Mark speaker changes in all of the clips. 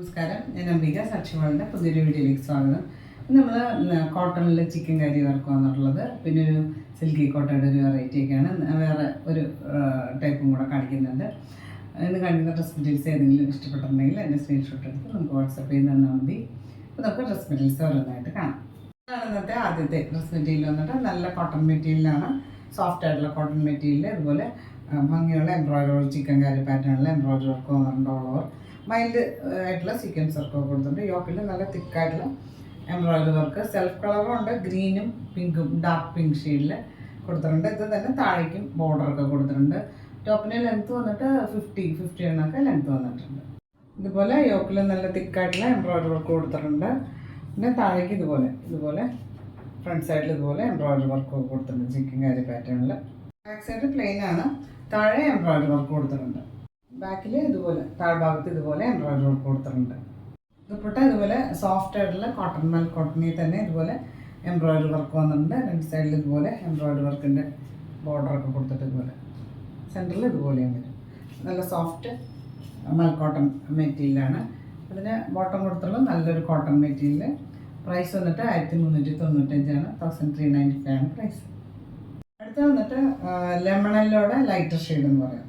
Speaker 1: നമസ്കാരം, ഞാൻ അംബിക സാക്ഷിവാളിൻ്റെ പുതിയൊരു വീഡിയോയിലേക്ക് സ്വാഗതം. നമ്മൾ കോട്ടണിൽ ചിക്കൻ കറി വറക്കുക എന്നുള്ളത്, പിന്നെ ഒരു സിൽക്കി കോട്ടയുടെ ഒരു വെറൈറ്റിയൊക്കെയാണ്. വേറെ ഒരു ടൈപ്പും കൂടെ കാണിക്കുന്നുണ്ട്. ഇന്ന് കാണിക്കുന്ന ഡ്രസ് മെറ്റീരിയൽസ് ഏതെങ്കിലും ഇഷ്ടപ്പെട്ടിട്ടുണ്ടെങ്കിൽ അതിൻ്റെ സ്ക്രീൻഷോട്ട് എടുത്ത് നമുക്ക് വാട്സപ്പ് ചെയ്ത് തന്നാൽ മതി. അപ്പോൾ നമുക്ക് ഡ്രസ് മെറ്റീരിയൽസ് ഓരോന്നായിട്ട് കാണാം. ഇതാണ് ഇന്നത്തെ ആദ്യത്തെ ഡ്രസ് മെറ്റീരിയൽ വന്നിട്ട് നല്ല കോട്ടൺ മെറ്റീരിയലാണ്. സോഫ്റ്റ് ആയിട്ടുള്ള കോട്ടൺ മെറ്റീരിയൽ, അതുപോലെ ഭംഗിയുള്ള എംബ്രോയിഡറി ചിക്കൻ കറി പാറ്റേണിൽ എംബ്രോയിഡറി വർക്ക് വന്നിട്ടുണ്ട്. ഓൾ ഓവർ മൈൽഡ് ആയിട്ടുള്ള സീക്വൻസ് വർക്കൊക്കെ കൊടുത്തിട്ടുണ്ട്. യോക്കിൽ നല്ല തിക്കായിട്ടുള്ള എംബ്രോയിഡറി വർക്ക്, സെൽഫ് കളറും ഉണ്ട്, ഗ്രീനും പിങ്കും ഡാർക്ക് പിങ്ക് ഷെയ്ഡിൽ കൊടുത്തിട്ടുണ്ട്. ഇത് തന്നെ താഴേക്കും ബോർഡറൊക്കെ കൊടുത്തിട്ടുണ്ട്. ടോപ്പിന് ലെങ്ത്ത് വന്നിട്ട് 50 എണ്ണൊക്കെ ലെങ്ത്ത് വന്നിട്ടുണ്ട്. ഇതുപോലെ യോക്കിൽ നല്ല തിക്കായിട്ടുള്ള എംബ്രോയിഡറി വർക്ക് കൊടുത്തിട്ടുണ്ട്. പിന്നെ താഴേക്ക് ഇതുപോലെ ഫ്രണ്ട് സൈഡിൽ ഇതുപോലെ എംബ്രോയിഡറി വർക്ക് കൊടുത്തിട്ടുണ്ട് ചിക്കൻ കറി പാറ്റേണിൽ. ബാക്ക് സൈഡ് പ്ലെയിൻ ആണ്, താഴെ എംബ്രോയിഡറി വർക്ക് കൊടുത്തിട്ടുണ്ട്. ബാക്കിൽ ഇതുപോലെ താഴ്ഭാഗത്ത് ഇതുപോലെ എംബ്രോയിഡറി വർക്ക് കൊടുത്തിട്ടുണ്ട്. ദുപ്പട്ട ഇതുപോലെ സോഫ്റ്റ് ആയിട്ടുള്ള കോട്ടണിൽ തന്നെ ഇതുപോലെ എംബ്രോയിഡറി വർക്ക് വന്നിട്ടുണ്ട്. രണ്ട് സൈഡിൽ ഇതുപോലെ എംബ്രോയിഡറി വർക്കിൻ്റെ ബോർഡറൊക്കെ കൊടുത്തിട്ട് ഇതുപോലെ സെൻറ്ററിൽ ഇതുപോലെയും വരും. നല്ല സോഫ്റ്റ് കോട്ടൺ മെറ്റീരിയലാണ്. അതിന് ബോട്ടം കൊടുത്തുള്ള നല്ലൊരു കോട്ടൺ മെറ്റീരിയൽ. പ്രൈസ് വന്നിട്ട് 1395 1395 പ്രൈസ്. അടുത്ത വന്നിട്ട് ലെമണല്ലോടെ ലൈറ്റർ ഷെയ്ഡ് എന്ന് പറയാം.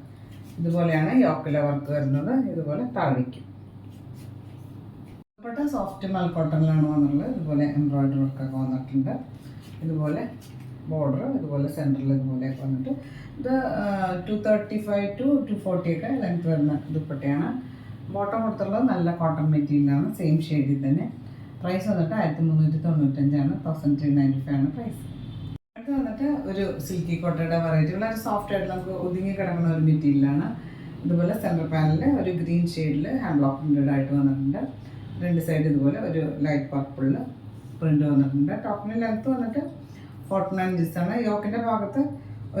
Speaker 1: ഇതുപോലെയാണ് യോക്കിലെ വർക്ക് വരുന്നത്. ഇതുപോലെ താഴേക്കും ദുപ്പട്ട സോഫ്റ്റ് കോട്ടണിലാണ് വന്നുള്ളത്. ഇതുപോലെ എംബ്രോയിഡറി വർക്കൊക്കെ വന്നിട്ടുണ്ട്. ഇതുപോലെ ബോർഡർ ഇതുപോലെ സെൻറ്ററിൽ ഇതുപോലെയൊക്കെ വന്നിട്ട് ഇത് 235 to 240 ഒക്കെ ലെങ്ത് വരുന്ന ദുപ്പട്ടയാണ്. ബോട്ടം കൊടുത്തുള്ളത് നല്ല കോട്ടൺ മെറ്റീരിയലാണ്, സെയിം ഷെയ്ഡിൽ തന്നെ. പ്രൈസ് വന്നിട്ട് 1395 1395 പ്രൈസ്. അടുത്ത് വന്നിട്ട് ഒരു സിൽക്കി കോട്ടയുടെ വെറൈറ്റി, വളരെ സോഫ്റ്റ് ആയിട്ട് നമുക്ക് ഒതുങ്ങി കിടക്കുന്ന ഒരു മെറ്റീരിയലാണ്. ഇതുപോലെ സെൻറ്റർ പാനലിൽ ഒരു ഗ്രീൻ ഷെയ്ഡിൽ ഹാൻഡ് ബ്ലോക്ക് പ്രിൻ്റഡ് ആയിട്ട് വന്നിട്ടുണ്ട്. രണ്ട് സൈഡ് ഇതുപോലെ ഒരു ലൈറ്റ് പർപ്പിളിൽ പ്രിൻ്റ് വന്നിട്ടുണ്ട്. ടോപ്പിന് ലെങ്ത്ത് വന്നിട്ട് 49 ഇഞ്ചസ് ആണ്. യോക്കിൻ്റെ ഭാഗത്ത്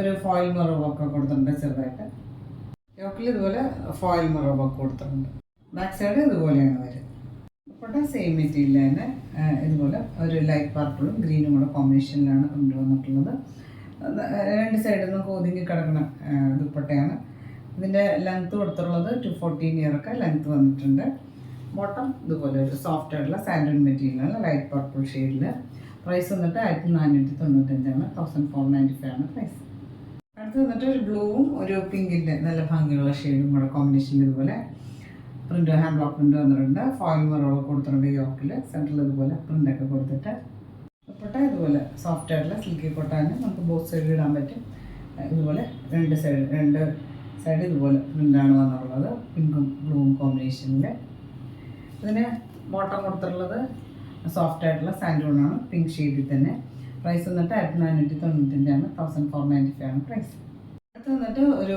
Speaker 1: ഒരു ഫോയിൽ മിറർ വർക്ക് കൊടുത്തിട്ടുണ്ട് ചെറുതായിട്ട്. യോക്കിൽ ഇതുപോലെ ഫോയിൽ മിറർ വർക്ക് കൊടുത്തിട്ടുണ്ട്. ബാക്ക് സൈഡ് ഇതുപോലെയാണ് വരും. ദുപ്പട്ട സെയിം മെറ്റീരിയൽ തന്നെ ഇതുപോലെ ഒരു ലൈറ്റ് പർപ്പിളും ഗ്രീനും കൂടെ കോമ്പിനേഷനിലാണ് കൊണ്ടുവന്നിട്ടുള്ളത്. രണ്ട് സൈഡിൽ നിന്ന് ഒതുങ്ങി കിടക്കുന്ന ദുപ്പട്ടയാണ്. ഇതിൻ്റെ ലെങ്ത്ത് കൊടുത്തിട്ടുള്ളത് 214 ഒക്കെ ലെങ്ത്ത് വന്നിട്ടുണ്ട്. ബോട്ടം ഇതുപോലെ ഒരു സോഫ്റ്റ് ആയിട്ടുള്ള സാൻഡൻ മെറ്റീരിയലാണ്, ലൈറ്റ് പർപ്പിൾ ഷെയ്ഡിൽ. പ്രൈസ് വന്നിട്ട് 1495 1495 പ്രൈസ്. അടുത്ത് വന്നിട്ട് ഒരു ബ്ലൂവും ഒരു പിങ്കിൻ്റെ നല്ല ഭംഗിയുള്ള ഷെയ്ഡും കൂടെ കോമ്പിനേഷനിൽ ഇതുപോലെ പ്രിൻ്റ് ഹാൻഡ് ബ്ലോക്ക് പ്രിൻ്റ് വന്നിട്ടുണ്ട്. ഫോയിൽ മിററൊക്കെ കൊടുത്തിട്ടുണ്ട്. യോക്കിൽ സെൻറ്ററിൽ ഇതുപോലെ പ്രിൻ്റൊക്കെ കൊടുത്തിട്ട് ദുപ്പട്ട ഇതുപോലെ സോഫ്റ്റ് ആയിട്ടുള്ള സിൽക്കി കോട്ടാന് നമുക്ക് ബോത്ത് സൈഡിൽ ഇടാൻ പറ്റും. ഇതുപോലെ രണ്ട് സൈഡ് ഇതുപോലെ പ്രിൻ്റാണ് വന്നിട്ടുള്ളത്, പിങ്കും ബ്ലൂവും കോമ്പിനേഷനിൽ. ഇതിന് ബോട്ടം കൊടുത്തിട്ടുള്ളത് സോഫ്റ്റ് ആയിട്ടുള്ള സാൻഡൂണാണ്, പിങ്ക് ഷെയ്ഡിൽ തന്നെ. പ്രൈസ് വന്നിട്ട് 1495 1495 പ്രൈസ്. അടുത്ത് വന്നിട്ട് ഒരു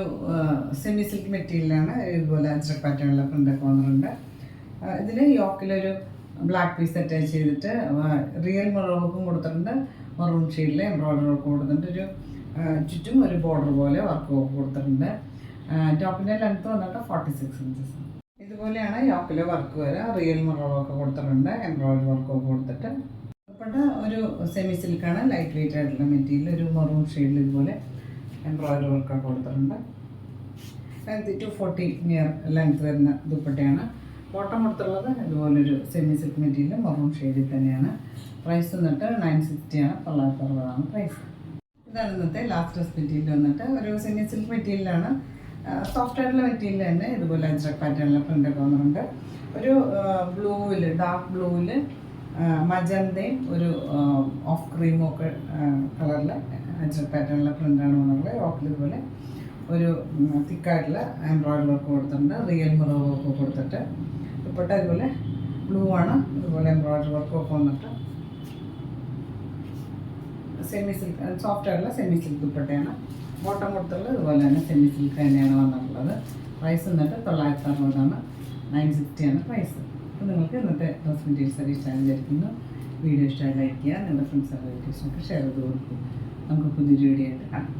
Speaker 1: സെമി സിൽക്ക് മെറ്റീരിയലാണ്. ഇതുപോലെ അജ്രക് പാറ്റേണിലെ പ്രിൻ്റൊക്കെ വന്നിട്ടുണ്ട്. ഇതിൽ യോക്കിലൊരു ബ്ലാക്ക് പീസ് അറ്റാച്ച് ചെയ്തിട്ട് റിയൽ മിറർ വർക്കും കൊടുത്തിട്ടുണ്ട്. മറൂൺ ഷെയ്ഡിൽ എംബ്രോയിഡറി വർക്ക് കൊടുത്തിട്ടുണ്ട്. ഒരു ചുറ്റും ഒരു ബോർഡർ പോലെ വർക്ക് കൊടുത്തിട്ടുണ്ട്. ടോപ്പിൻ്റെ ലെങ്ത്ത് വന്നിട്ട് 46 ഇഞ്ചസ്. ഇതുപോലെയാണ് യോക്കിലെ വർക്ക് വരിക. റിയൽ മിറർ വർക്ക് കൊടുത്തിട്ടുണ്ട്, എംബ്രോയിഡറി വർക്കൊക്കെ കൊടുത്തിട്ട്. ദുപ്പട്ട ഒരു സെമി സിൽക്കാണ്, ലൈറ്റ് വെയിറ്റ് ആയിട്ടുള്ള മെറ്റീരിയൽ. ഒരു മറൂൺ ഷെയ്ഡിൽ ഇതുപോലെ എംബ്രോയിഡറി വർക്കൊക്കെ കൊടുത്തിട്ടുണ്ട്. ലെങ്ത്ത് 240 ലെങ്ത്ത് വരുന്ന ദുപ്പട്ടയാണ്. ബോട്ടം കൊടുത്തുള്ളത് ഇതുപോലൊരു സെമി സിൽക്ക് മെറ്റീരിയൽ മറൂൺ ഷെയ്ഡിൽ തന്നെയാണ്. പ്രൈസ് വന്നിട്ട് 960 960 പ്രൈസ്. ഇതാണ് ഇന്നത്തെ ലാസ്റ്റ് ഡ്രസ് മെറ്റീരിയൽ വന്നിട്ട് ഒരു സെമി സിൽക്ക് മെറ്റീരിയലാണ്. സോഫ്റ്റ് ആയിട്ടുള്ള മെറ്റീരിയൽ തന്നെ ഇതുപോലെ അജ്രക് പാറ്റേണിലെ പ്രിൻ്റൊക്കെ വന്നിട്ടുണ്ട്. ഒരു ബ്ലൂവിൽ ഡാർക്ക് ബ്ലൂവിൽ മജന്തയും ഒരു ഓഫ് ക്രീമും ഒക്കെ കളറിൽ അജ്രക് പാറ്റേണിലെ പ്രിൻ്റാണ് വന്നിട്ടുള്ളത്. യോക്കിൽ ഇതുപോലെ ഒരു തിക്കായിട്ടുള്ള എംബ്രോയിഡറി വർക്ക് കൊടുത്തിട്ടുണ്ട്, റിയൽ മിറർ വർക്ക് കൊടുത്തിട്ട്. ദുപ്പട്ട ഇതുപോലെ ബ്ലൂ ആണ്, ഇതുപോലെ എംബ്രോയിഡറി വർക്കൊക്കെ വന്നിട്ട് സെമി സിൽക്ക് സോഫ്റ്റ് ആയിട്ടുള്ള സെമി സിൽക്ക് ദുപ്പട്ടയാണ്. ബോട്ടം കൊടുത്തുള്ളത് ഇതുപോലെ തന്നെ സെമി സിൽക്ക് തന്നെയാണ് വന്നിട്ടുള്ളത്. പ്രൈസ് വന്നിട്ട് 960 960 പ്രൈസ്. അപ്പോൾ നിങ്ങൾക്ക് ഇന്നത്തെ ഡ്രസ് മെറ്റീരിയൽസ് ഇഷ്ടമായി വിചാരിക്കുന്നു. വീഡിയോ ഇഷ്ടമായി ലൈക്ക് ചെയ്യുക, നിങ്ങളുടെ ഫ്രണ്ട്സ് റിലേറ്റീവ്സിനൊക്കെ ഷെയർ ചെയ്ത് കൊടുക്കും. നമുക്ക് പുതിയൊരു വീഡിയോ ആയിട്ട് കാണാം.